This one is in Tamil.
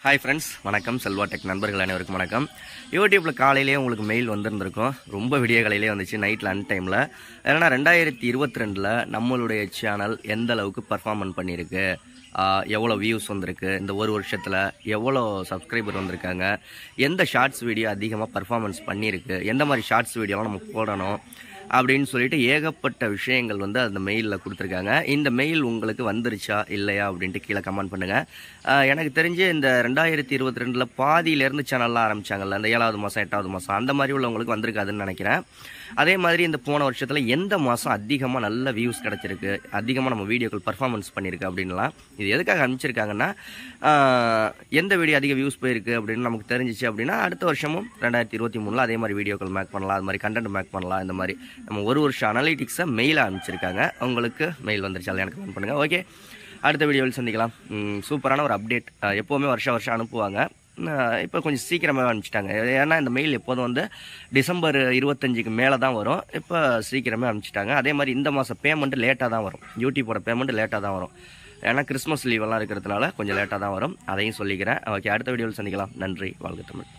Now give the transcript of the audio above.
Hi friends, வணக்கம் செல்வா டெக் நண்பர்கள் அனைவருக்கும் வணக்கம். யூடியூப்ல காலையிலேயே உங்களுக்கு மெயில் வந்திருந்திருக்கும். ரொம்ப விடிய காலையிலேயே வந்துச்சு, நைட்ல அன் டைம்ல. ஏன்னா 2022ல நம்மளுடைய சேனல் எந்த அளவுக்கு பெர்ஃபார்மன்ஸ் பண்ணியிருக்கு, எவ்வளோ வியூஸ் வந்திருக்கு, இந்த ஒரு வருஷத்தில் எவ்வளோ சப்ஸ்கிரைபர் வந்திருக்காங்க, எந்த ஷார்ட்ஸ் வீடியோ அதிகமாக பெர்ஃபார்மன்ஸ் பண்ணியிருக்கு, எந்த மாதிரி ஷார்ட்ஸ் வீடியோலாம் நம்ம போடணும் அப்படின்னு சொல்லிட்டு ஏகப்பட்ட விஷயங்கள் வந்து அந்த மெயிலில் கொடுத்துருக்காங்க. இந்த மெயில் உங்களுக்கு வந்துருச்சா இல்லையா அப்படின்ட்டு கீழே கமெண்ட் பண்ணுங்கள். எனக்கு தெரிஞ்சு இந்த 2022ல் பாதியிலேருந்து சேனல்லாம் ஆரம்பித்தாங்கல்ல, இந்த 7வது மாதம் 8வது மாதம் அந்த மாதிரி உள்ளவங்களுக்கு வந்திருக்காதுன்னு நினைக்கிறேன். அதே மாதிரி இந்த போன வருஷத்தில் எந்த மாதம் அதிகமாக நல்ல வியூஸ் கிடச்சிருக்கு, அதிகமாக நம்ம வீடியோக்கள் பர்ஃபார்மன்ஸ் பண்ணியிருக்கு அப்படின்லாம் இது எதுக்காக அனுப்பிச்சிருக்காங்கன்னா, எந்த வீடியோ அதிக வியூஸ் போயிருக்கு அப்படின்னு நமக்கு தெரிஞ்சிச்சு அப்படின்னா அடுத்த வருஷமும் 2023ல் அதே மாதிரி வீடியோக்கள் மேக் பண்ணலாம், அது மாதிரி கண்டென்ட் மேக் பண்ணலாம். இந்த மாதிரி நம்ம ஒரு வருஷம் அனலிட்டிக்ஸை மெயிலாக அனுப்பிச்சிருக்காங்க. உங்களுக்கு மெயில் வந்துருச்சாலும் எனக்கு கமெண்ட் பண்ணுங்கள். ஓகே, அடுத்த வீடியோவில் சந்திக்கலாம். சூப்பரான ஒரு அப்டேட். எப்போவுமே வருஷம் அனுப்புவாங்க, இப்போ கொஞ்சம் சீக்கிரமாக அனுப்பிச்சிட்டாங்க. ஏன்னா இந்த மெயில் எப்போதும் வந்து டிசம்பர் 25க்கு மேலே தான் வரும். இப்போ சீக்கிரமே அனுப்பிச்சிட்டாங்க. அதே மாதிரி இந்த மாதம் பேமெண்ட்டு லேட்டாக தான் வரும். யூடியூப்போட பேமெண்ட் லேட்டாக தான் வரும். ஏன்னா கிறிஸ்மஸ் லீவெல்லாம் இருக்கிறதுனால கொஞ்சம் லேட்டாக தான் வரும். அதையும் சொல்லிக்கிறேன். ஓகே, அடுத்த வீடியோவில் சந்திக்கலாம். நன்றி, வாழ்க தமிழ்.